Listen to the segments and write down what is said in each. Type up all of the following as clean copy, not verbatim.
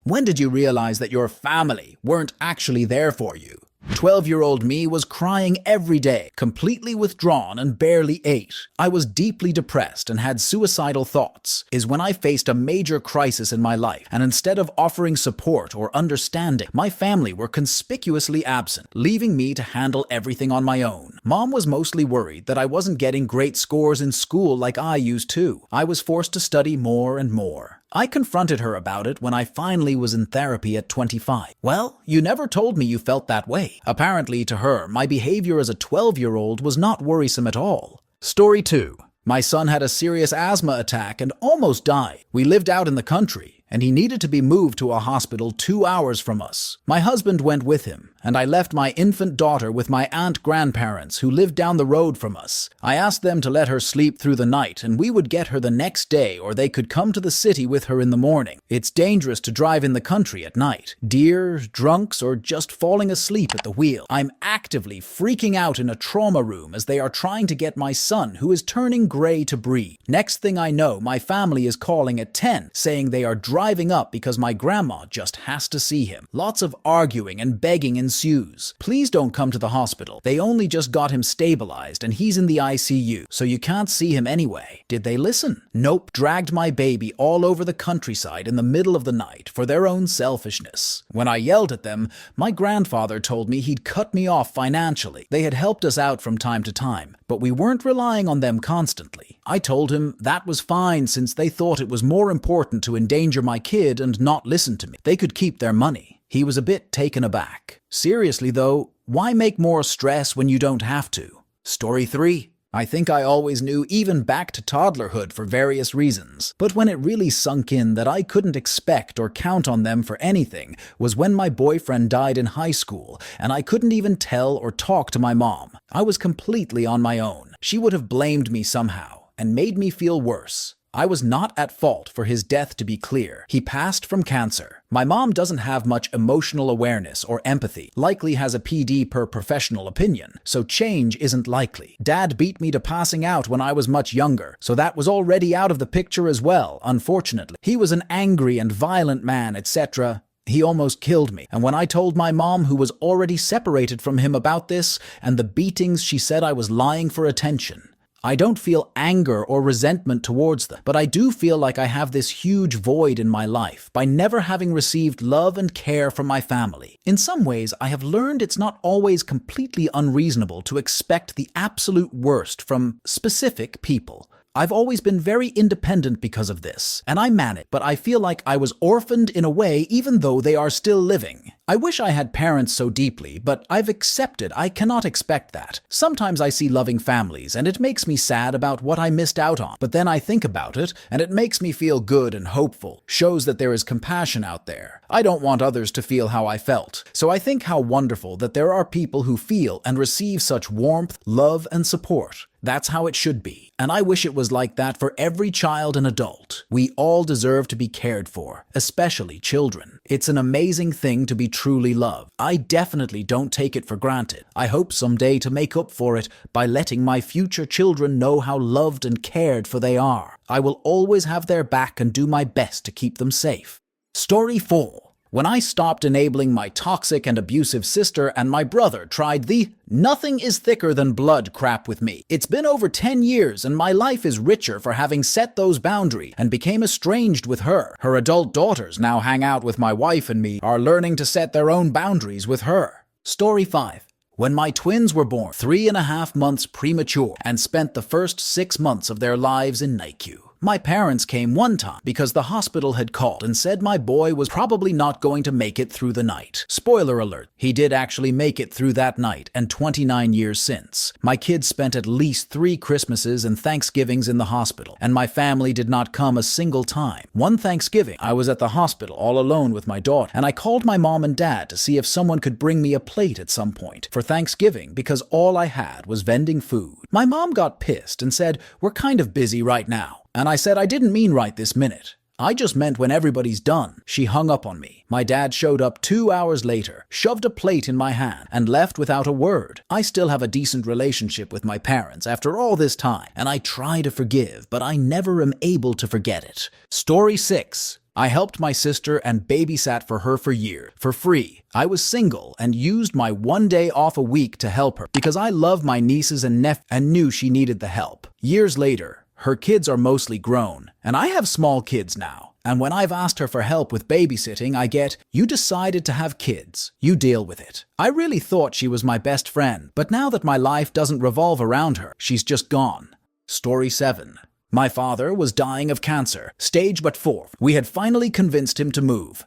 When did you realize that your family weren't actually there for you? 12-year-old me was crying every day, completely withdrawn and barely ate. I was deeply depressed and had suicidal thoughts. Is when I faced a major crisis in my life, and instead of offering support or understanding, my family were conspicuously absent, leaving me to handle everything on my own. Mom was mostly worried that I wasn't getting great scores in school like I used to. I was forced to study more and more. I confronted her about it when I finally was in therapy at 25. Well, you never told me you felt that way. Apparently, to her, my behavior as a 12-year-old was not worrisome at all. Story 2. My son had a serious asthma attack and almost died. We lived out in the country, and he needed to be moved to a hospital 2 hours from us. My husband went with him, and I left my infant daughter with my aunt-grandparents who lived down the road from us. I asked them to let her sleep through the night, and we would get her the next day, or they could come to the city with her in the morning. It's dangerous to drive in the country at night. Deer, drunks, or just falling asleep at the wheel. I'm actively freaking out in a trauma room as they are trying to get my son, who is turning gray, to breathe. Next thing I know, my family is calling at 10, saying they are driving up because my grandma just has to see him. Lots of arguing and begging ensues. Please don't come to the hospital. They only just got him stabilized and he's in the ICU, so you can't see him anyway. Did they listen? Nope. Dragged my baby all over the countryside in the middle of the night for their own selfishness. When I yelled at them, my grandfather told me he'd cut me off financially. They had helped us out from time to time, but we weren't relying on them constantly. I told him that was fine since they thought it was more important to endanger my kid and not listen to me. They could keep their money. He was a bit taken aback. Seriously though, why make more stress when you don't have to? Story 3. I think I always knew, even back to toddlerhood, for various reasons. But when it really sunk in that I couldn't expect or count on them for anything was when my boyfriend died in high school and I couldn't even tell or talk to my mom. I was completely on my own. She would have blamed me somehow and made me feel worse. I was not at fault for his death, to be clear. He passed from cancer. My mom doesn't have much emotional awareness or empathy, likely has a PD per professional opinion, so change isn't likely. Dad beat me to passing out when I was much younger, so that was already out of the picture as well, unfortunately. He was an angry and violent man, etc. He almost killed me, and when I told my mom, who was already separated from him, about this and the beatings, she said I was lying for attention. I don't feel anger or resentment towards them, but I do feel like I have this huge void in my life by never having received love and care from my family. In some ways, I have learned it's not always completely unreasonable to expect the absolute worst from specific people. I've always been very independent because of this, and I manage, but I feel like I was orphaned in a way even though they are still living. I wish I had parents so deeply, but I've accepted I cannot expect that. Sometimes I see loving families, and it makes me sad about what I missed out on, but then I think about it, and it makes me feel good and hopeful, shows that there is compassion out there. I don't want others to feel how I felt, so I think how wonderful that there are people who feel and receive such warmth, love, and support. That's how it should be, and I wish it was like that for every child and adult. We all deserve to be cared for, especially children. It's an amazing thing to be truly loved. I definitely don't take it for granted. I hope someday to make up for it by letting my future children know how loved and cared for they are. I will always have their back and do my best to keep them safe. Story 4. When I stopped enabling my toxic and abusive sister and my brother tried the "nothing is thicker than blood" crap with me. It's been over 10 years and my life is richer for having set those boundaries and became estranged with her. Her adult daughters now hang out with my wife and me, are learning to set their own boundaries with her. Story 5. When my twins were born, 3.5 months premature, and spent the first 6 months of their lives in NICU. My parents came one time because the hospital had called and said my boy was probably not going to make it through the night. Spoiler alert, he did actually make it through that night, and 29 years since. My kids spent at least 3 Christmases and Thanksgivings in the hospital, and my family did not come a single time. One Thanksgiving, I was at the hospital all alone with my daughter, and I called my mom and dad to see if someone could bring me a plate at some point for Thanksgiving because all I had was vending food. My mom got pissed and said, "We're kind of busy right now." And I said I didn't mean right this minute. I just meant when everybody's done. She hung up on me. My dad showed up 2 hours later, shoved a plate in my hand, and left without a word. I still have a decent relationship with my parents after all this time, and I try to forgive, but I never am able to forget it. Story 6. I helped my sister and babysat for her for years, for free. I was single and used my 1 day off a week to help her because I love my nieces and nephews and knew she needed the help. Years later, her kids are mostly grown, and I have small kids now. And when I've asked her for help with babysitting, I get, "You decided to have kids. You deal with it." I really thought she was my best friend, but now that my life doesn't revolve around her, she's just gone. Story 7. My father was dying of cancer, stage but 4. We had finally convinced him to move.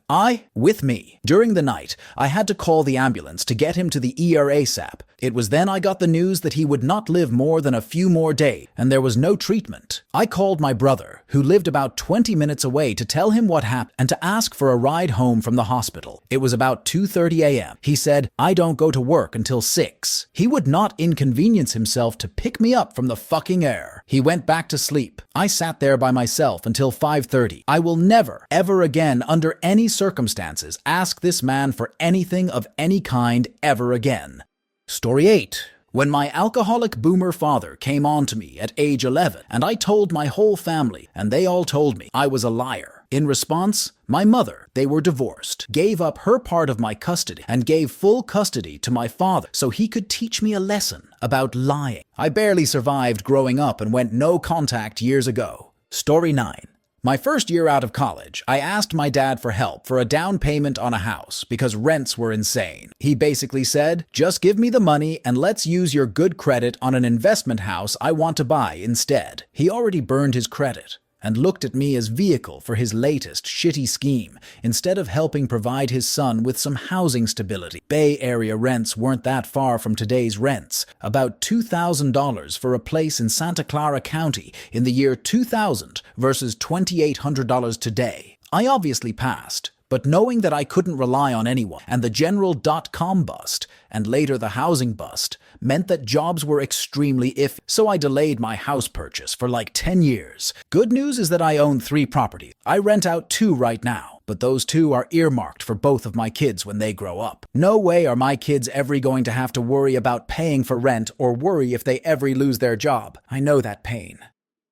With me. During the night, I had to call the ambulance to get him to the ER ASAP. It was then I got the news that he would not live more than a few more days, and there was no treatment. I called my brother, who lived about 20 minutes away, to tell him what happened and to ask for a ride home from the hospital. It was about 2:30 a.m. He said, "I don't go to work until 6. He would not inconvenience himself to pick me up from the fucking air. He went back to sleep. I sat there by myself until 5:30. I will never, ever again, under any circumstances, ask this man for anything of any kind ever again. Story 8. When my alcoholic boomer father came on to me at age 11, and I told my whole family, and they all told me I was a liar. In response, my mother, they were divorced, gave up her part of my custody and gave full custody to my father so he could teach me a lesson about lying. I barely survived growing up and went no contact years ago. Story 9. My first year out of college, I asked my dad for help for a down payment on a house because rents were insane. He basically said, "Just give me the money and let's use your good credit on an investment house I want to buy instead." He already burned his credit and looked at me as vehicle for his latest shitty scheme instead of helping provide his son with some housing stability. Bay Area rents weren't that far from today's rents, about $2,000 for a place in Santa Clara County in the year 2000 versus $2,800 today. I obviously passed, but knowing that I couldn't rely on anyone and the general dot-com bust and later the housing bust meant that jobs were extremely iffy, so I delayed my house purchase for like 10 years. Good news is that I own 3 properties. I rent out 2 right now, but those 2 are earmarked for both of my kids when they grow up. No way are my kids ever going to have to worry about paying for rent or worry if they ever lose their job. I know that pain.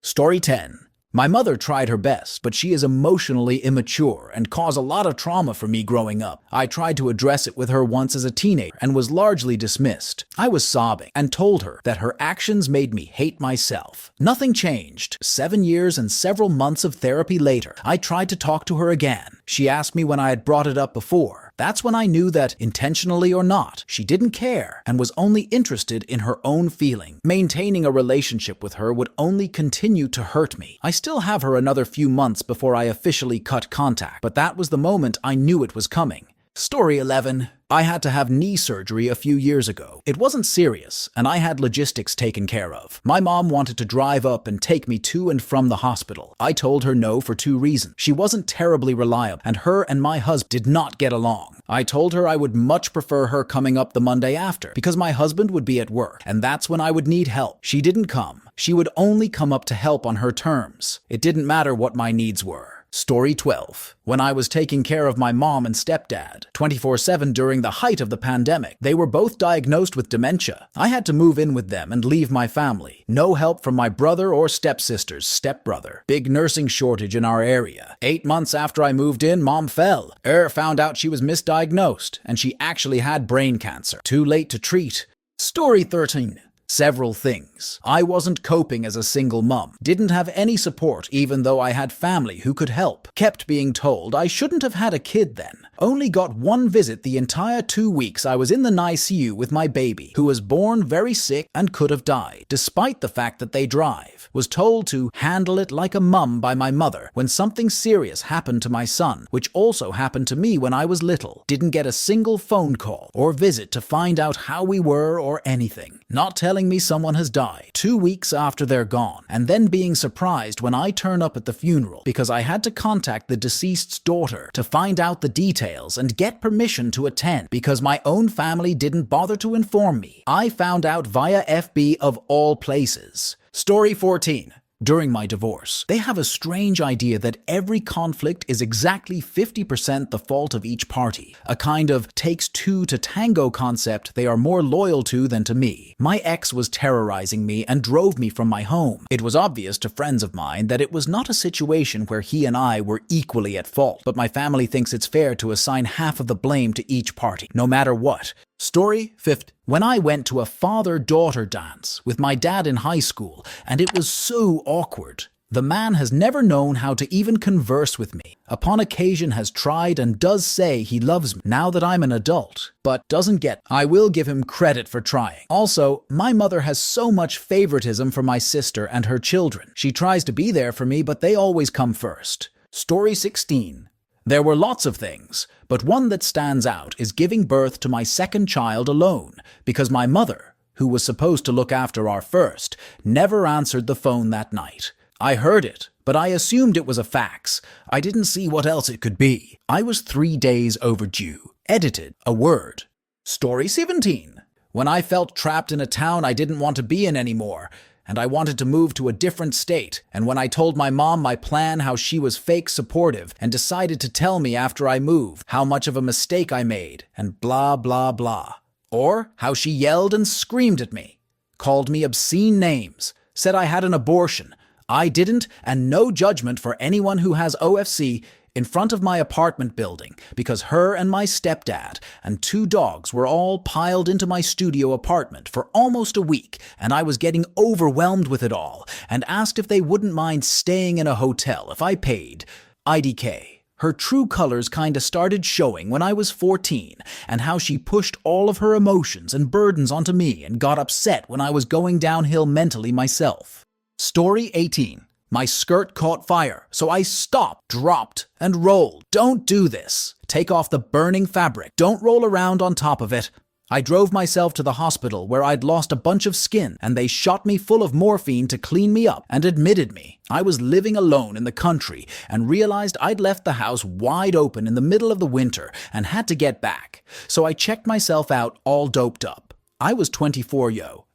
Story 10. My mother tried her best, but she is emotionally immature and caused a lot of trauma for me growing up. I tried to address it with her once as a teenager and was largely dismissed. I was sobbing and told her that her actions made me hate myself. Nothing changed. 7 years and several months of therapy later, I tried to talk to her again. She asked me when I had brought it up before. That's when I knew that, intentionally or not, she didn't care and was only interested in her own feeling. Maintaining a relationship with her would only continue to hurt me. I still have her another few months before I officially cut contact, but that was the moment I knew it was coming. Story 11. I had to have knee surgery a few years ago. It wasn't serious, and I had logistics taken care of. My mom wanted to drive up and take me to and from the hospital. I told her no for 2 reasons. She wasn't terribly reliable, and her and my husband did not get along. I told her I would much prefer her coming up the Monday after, because my husband would be at work, and that's when I would need help. She didn't come. She would only come up to help on her terms. It didn't matter what my needs were. Story 12. When I was taking care of my mom and stepdad 24/7 during the height of the pandemic, they were both diagnosed with dementia. I had to move in with them and leave my family. No help from my brother or stepsister's stepbrother. Big nursing shortage in our area. 8 months after I moved in, mom fell. Found out she was misdiagnosed, and she actually had brain cancer. Too late to treat. Story 13. Several things. I wasn't coping as a single mum. Didn't have any support even though I had family who could help. Kept being told I shouldn't have had a kid then. Only got 1 visit the entire 2 weeks I was in the NICU with my baby, who was born very sick and could have died, despite the fact that they drive. Was told to handle it like a mum by my mother when something serious happened to my son, which also happened to me when I was little. Didn't get a single phone call or visit to find out how we were or anything. Not telling me someone has died 2 weeks after they're gone, and then being surprised when I turn up at the funeral because I had to contact the deceased's daughter to find out the details and get permission to attend because my own family didn't bother to inform me. I found out via FB of all places. Story 14. during my divorce. They have a strange idea that every conflict is exactly 50% the fault of each party, a kind of takes two to tango concept they are more loyal to than to me. My ex was terrorizing me and drove me from my home. It was obvious to friends of mine that it was not a situation where he and I were equally at fault, but my family thinks it's fair to assign half of the blame to each party, no matter what. Story 50. When I went to a father-daughter dance with my dad in high school, and it was so awkward. The man has never known how to even converse with me. Upon occasion has tried and does say he loves me now that I'm an adult, but doesn't get. I will give him credit for trying. Also, my mother has so much favoritism for my sister and her children. She tries to be there for me, but they always come first. Story 16. There were lots of things, but one that stands out is giving birth to my second child alone, because my mother, who was supposed to look after our first, never answered the phone that night. I heard it, but I assumed it was a fax. I didn't see what else it could be. I was 3 days overdue. Edited, a word. Story 17. When I felt trapped in a town I didn't want to be in anymore, and I wanted to move to a different state, and when I told my mom my plan, how she was fake supportive and decided to tell me after I moved how much of a mistake I made, and blah blah blah. Or how she yelled and screamed at me, called me obscene names, said I had an abortion. I didn't, and no judgment for anyone who has OFC, in front of my apartment building, because her and my stepdad and 2 dogs were all piled into my studio apartment for almost a week, and I was getting overwhelmed with it all, and asked if they wouldn't mind staying in a hotel if I paid. IDK. Her true colors kinda started showing when I was 14, and how she pushed all of her emotions and burdens onto me and got upset when I was going downhill mentally myself. Story 18. My skirt caught fire, so I stopped, dropped, and rolled. Don't do this. Take off the burning fabric. Don't roll around on top of it. I drove myself to the hospital where I'd lost a bunch of skin, and they shot me full of morphine to clean me up and admitted me. I was living alone in the country and realized I'd left the house wide open in the middle of the winter and had to get back. So I checked myself out all doped up. I was 24,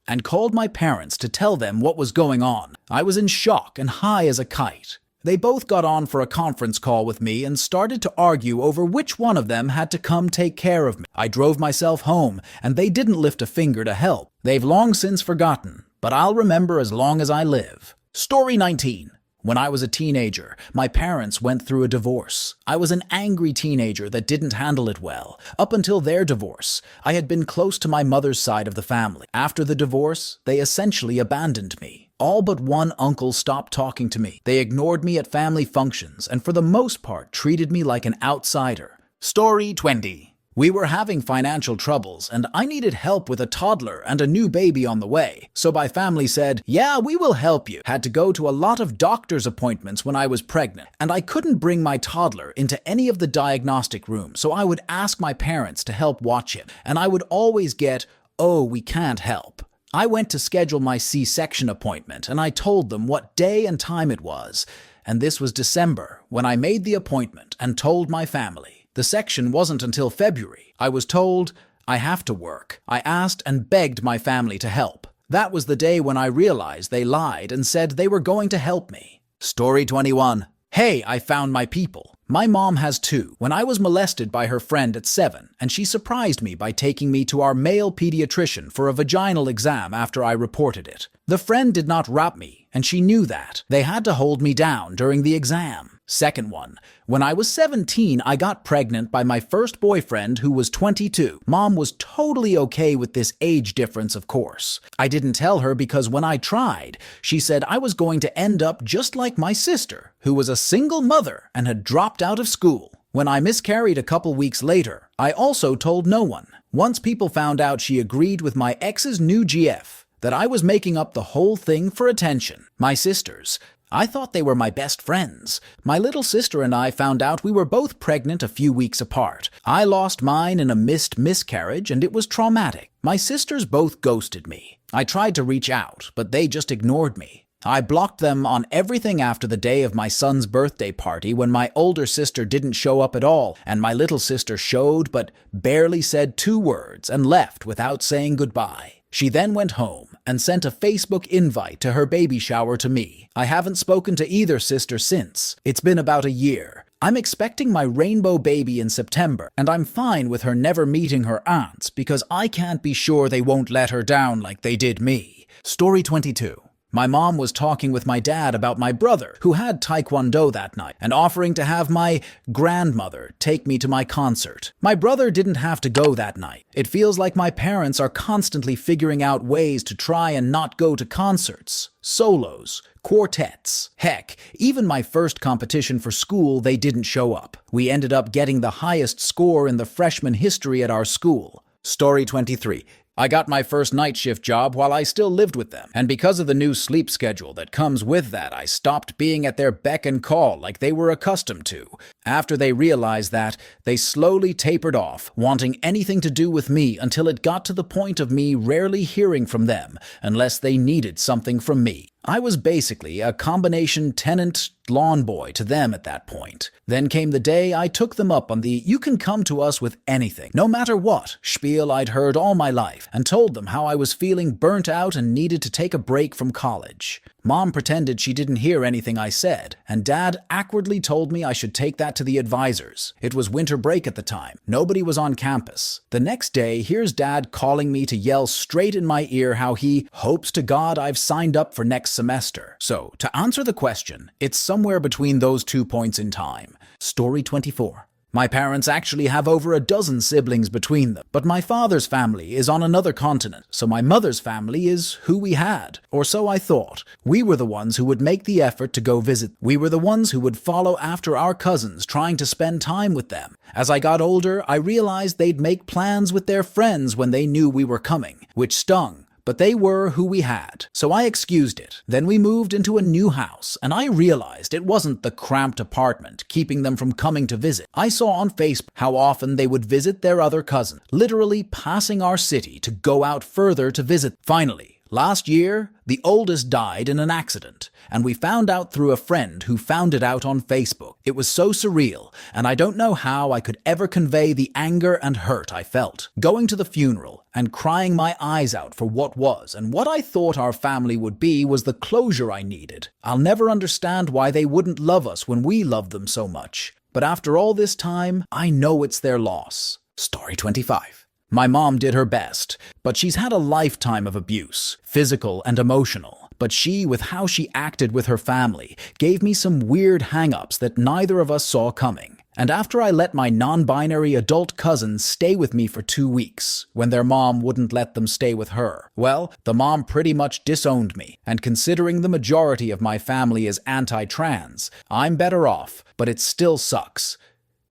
and called my parents to tell them what was going on. I was in shock and high as a kite. They both got on for a conference call with me and started to argue over which one of them had to come take care of me. I drove myself home, and they didn't lift a finger to help. They've long since forgotten, but I'll remember as long as I live. Story 19. When I was a teenager, my parents went through a divorce. I was an angry teenager that didn't handle it well. Up until their divorce, I had been close to my mother's side of the family. After the divorce, they essentially abandoned me. All but one uncle stopped talking to me. They ignored me at family functions and for the most part treated me like an outsider. Story 20. We were having financial troubles, and I needed help with a toddler and a new baby on the way. So my family said, yeah, we will help you. Had to go to a lot of doctor's appointments when I was pregnant, and I couldn't bring my toddler into any of the diagnostic rooms, so I would ask my parents to help watch him, and I would always get, oh, we can't help. I went to schedule my C-section appointment, and I told them what day and time it was, and this was December when I made the appointment and told my family. The section wasn't until February. I was told, I have to work. I asked and begged my family to help. That was the day when I realized they lied and said they were going to help me. Story 21. Hey, I found my people. My mom has 2. When I was molested by her friend at 7, and she surprised me by taking me to our male pediatrician for a vaginal exam after I reported it. The friend did not rap me, and she knew that. They had to hold me down during the exam. Second one. When I was 17, I got pregnant by my first boyfriend who was 22. Mom was totally okay with this age difference, of course. I didn't tell her because when I tried, she said I was going to end up just like my sister, who was a single mother and had dropped out of school. When I miscarried a couple weeks later, I also told no one. Once people found out she agreed with my ex's new GF, that I was making up the whole thing for attention. My sisters. I thought they were my best friends. My little sister and I found out we were both pregnant a few weeks apart. I lost mine in a missed miscarriage and it was traumatic. My sisters both ghosted me. I tried to reach out, but they just ignored me. I blocked them on everything after the day of my son's birthday party when my older sister didn't show up at all, and my little sister showed but barely said 2 words and left without saying goodbye. She then went home, and sent a Facebook invite to her baby shower to me. I haven't spoken to either sister since. It's been about a year. I'm expecting my rainbow baby in September, and I'm fine with her never meeting her aunts because I can't be sure they won't let her down like they did me. Story 22. My mom was talking with my dad about my brother, who had taekwondo that night, and offering to have my grandmother take me to my concert. My brother didn't have to go that night. It feels like my parents are constantly figuring out ways to try and not go to concerts, solos, quartets. Heck, even my first competition for school, they didn't show up. We ended up getting the highest score in the freshman history at our school. Story 23. I got my first night shift job while I still lived with them, and because of the new sleep schedule that comes with that, I stopped being at their beck and call like they were accustomed to. After they realized that, they slowly tapered off, wanting anything to do with me until it got to the point of me rarely hearing from them unless they needed something from me. I was basically a combination tenant lawn boy to them at that point. Then came the day I took them up on the "you can come to us with anything, no matter what" spiel I'd heard all my life, and told them how I was feeling burnt out and needed to take a break from college. Mom pretended she didn't hear anything I said, and Dad awkwardly told me I should take that to the advisors. It was winter break at the time. Nobody was on campus. The next day, here's Dad calling me to yell straight in my ear how he hopes to God I've signed up for next semester. So, to answer the question, it's somewhere between those 2 points in time. Story 24. My parents actually have over a dozen siblings between them, but my father's family is on another continent, so my mother's family is who we had, or so I thought. We were the ones who would make the effort to go visit. We were the ones who would follow after our cousins, trying to spend time with them. As I got older, I realized they'd make plans with their friends when they knew we were coming, which stung. But they were who we had, so I excused it. Then we moved into a new house, and I realized it wasn't the cramped apartment keeping them from coming to visit. I saw on Facebook how often they would visit their other cousin, literally passing our city to go out further to visit. Finally, last year, the oldest died in an accident, and we found out through a friend who found it out on Facebook. It was so surreal, and I don't know how I could ever convey the anger and hurt I felt. Going to the funeral and crying my eyes out for what was and what I thought our family would be was the closure I needed. I'll never understand why they wouldn't love us when we loved them so much. But after all this time, I know it's their loss. Story 25. My mom did her best, but she's had a lifetime of abuse, physical and emotional. But she, with how she acted with her family, gave me some weird hang-ups that neither of us saw coming. And after I let my non-binary adult cousins stay with me for 2 weeks, when their mom wouldn't let them stay with her, well, the mom pretty much disowned me. And considering the majority of my family is anti-trans, I'm better off, but it still sucks.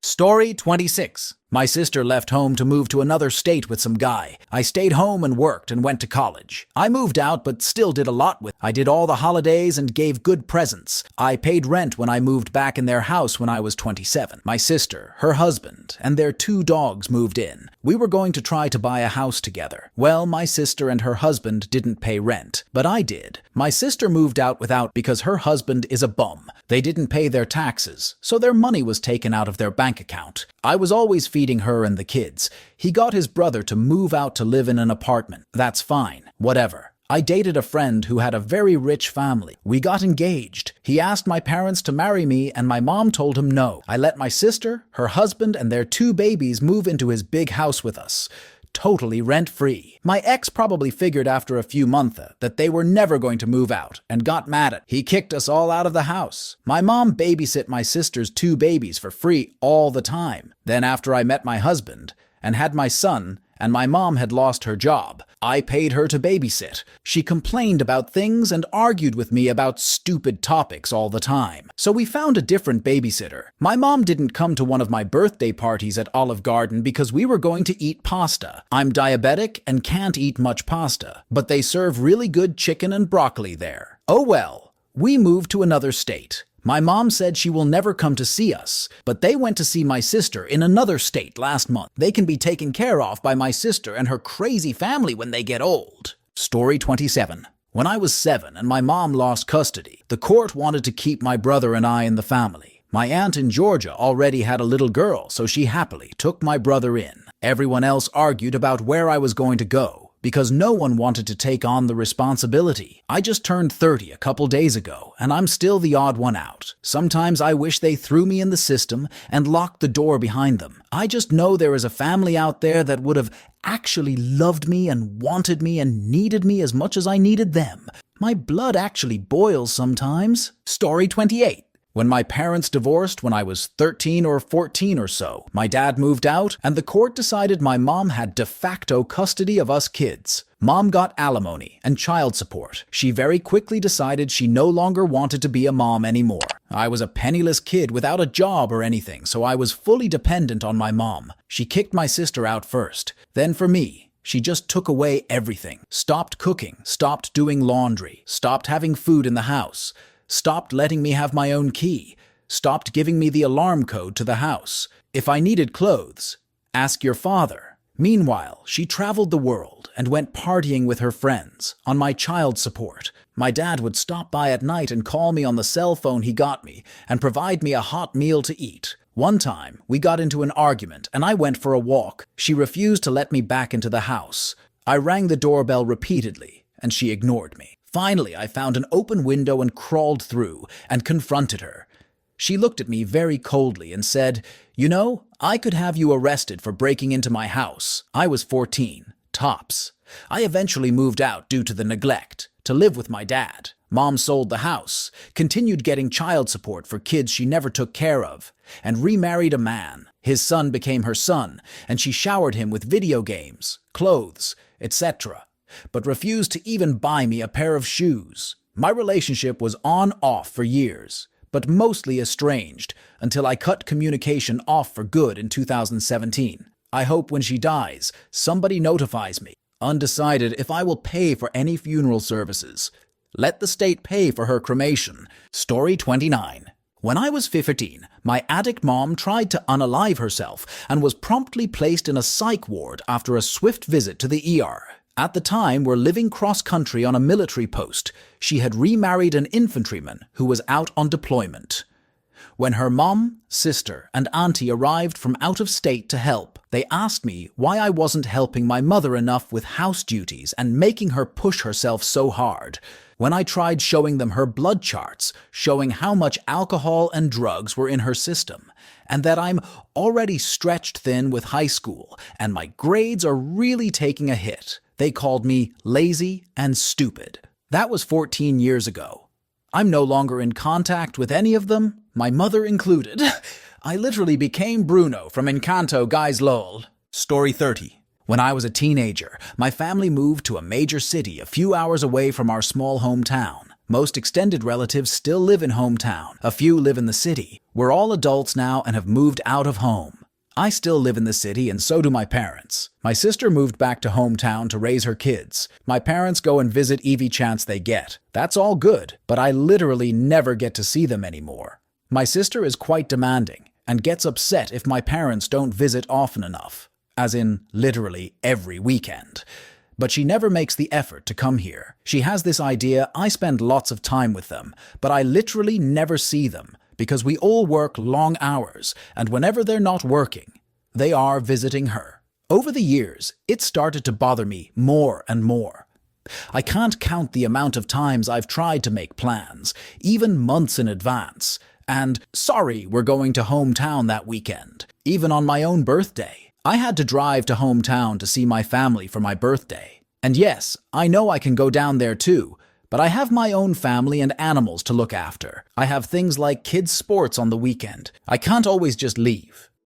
Story 26. My sister left home to move to another state with some guy. I stayed home and worked and went to college. I moved out but still did a lot with. I did all the holidays and gave good presents. I paid rent when I moved back in their house when I was 27. My sister, her husband, and their 2 dogs moved in. We were going to try to buy a house together. Well, my sister and her husband didn't pay rent, but I did. My sister moved out without because her husband is a bum. They didn't pay their taxes, so their money was taken out of their bank account. I was always feeding her and the kids. He got his brother to move out to live in an apartment. That's fine. Whatever. I dated a friend who had a very rich family. We got engaged. He asked my parents to marry me, and my mom told him no. I let my sister, her husband, and their 2 babies move into his big house with us. Totally rent-free. My ex probably figured after a few months that they were never going to move out and got mad at. He kicked us all out of the house. My mom babysit my sister's 2 babies for free all the time. Then after I met my husband and had my son, and my mom had lost her job, I paid her to babysit. She complained about things and argued with me about stupid topics all the time. So we found a different babysitter. My mom didn't come to one of my birthday parties at Olive Garden because we were going to eat pasta. I'm diabetic and can't eat much pasta, but they serve really good chicken and broccoli there. Oh well, we moved to another state. My mom said she will never come to see us, but they went to see my sister in another state last month. They can be taken care of by my sister and her crazy family when they get old. Story 27. When I was 7 and my mom lost custody, the court wanted to keep my brother and I in the family. My aunt in Georgia already had a little girl, so she happily took my brother in. Everyone else argued about where I was going to go. because no one wanted to take on the responsibility. I just turned 30 a couple days ago, and I'm still the odd one out. Sometimes I wish they threw me in the system and locked the door behind them. I just know there is a family out there that would have actually loved me and wanted me and needed me as much as I needed them. My blood actually boils sometimes. Story 28. When my parents divorced when I was 13 or 14 or so, my dad moved out and the court decided my mom had de facto custody of us kids. Mom got alimony and child support. She very quickly decided she no longer wanted to be a mom anymore. I was a penniless kid without a job or anything, so I was fully dependent on my mom. She kicked my sister out first. Then for me, she just took away everything. Stopped cooking, stopped doing laundry, stopped having food in the house, stopped letting me have my own key, stopped giving me the alarm code to the house. If I needed clothes, ask your father. Meanwhile, she traveled the world and went partying with her friends on my child support. My dad would stop by at night and call me on the cell phone he got me and provide me a hot meal to eat. One time, we got into an argument and I went for a walk. She refused to let me back into the house. I rang the doorbell repeatedly and she ignored me. Finally, I found an open window and crawled through and confronted her. She looked at me very coldly and said, "You know, I could have you arrested for breaking into my house." I was 14, tops. I eventually moved out due to the neglect, to live with my dad. Mom sold the house, continued getting child support for kids she never took care of, and remarried a man. His son became her son, and she showered him with video games, clothes, etc., but refused to even buy me a pair of shoes. My relationship was on-off for years, but mostly estranged until I cut communication off for good in 2017. I hope when she dies, somebody notifies me. Undecided if I will pay for any funeral services. Let the state pay for her cremation. Story 29. When I was 15, my addict mom tried to unalive herself and was promptly placed in a psych ward after a swift visit to the ER. At the time, we're living cross-country on a military post. She had remarried an infantryman who was out on deployment. When her mom, sister, and auntie arrived from out of state to help, they asked me why I wasn't helping my mother enough with house duties and making her push herself so hard. When I tried showing them her blood charts, showing how much alcohol and drugs were in her system, and that I'm already stretched thin with high school and my grades are really taking a hit, they called me lazy and stupid. That was 14 years ago. I'm no longer in contact with any of them, my mother included. I literally became Bruno from Encanto, guys lol. Story 30. When I was a teenager, my family moved to a major city a few hours away from our small hometown. Most extended relatives still live in hometown. A few live in the city. We're all adults now and have moved out of home. I still live in the city and so do my parents. My sister moved back to hometown to raise her kids. My parents go and visit every chance they get. That's all good, but I literally never get to see them anymore. My sister is quite demanding and gets upset if my parents don't visit often enough, as in literally every weekend. But she never makes the effort to come here. She has this idea I spend lots of time with them, but I literally never see them because we all work long hours, and whenever they're not working, they are visiting her. Over the years, it started to bother me more and more. I can't count the amount of times I've tried to make plans, even months in advance, and sorry, we're going to hometown that weekend, even on my own birthday. I had to drive to hometown to see my family for my birthday. And yes, I know I can go down there too, but I have my own family and animals to look after. I have things like kids' sports on the weekend. I can't always just leave.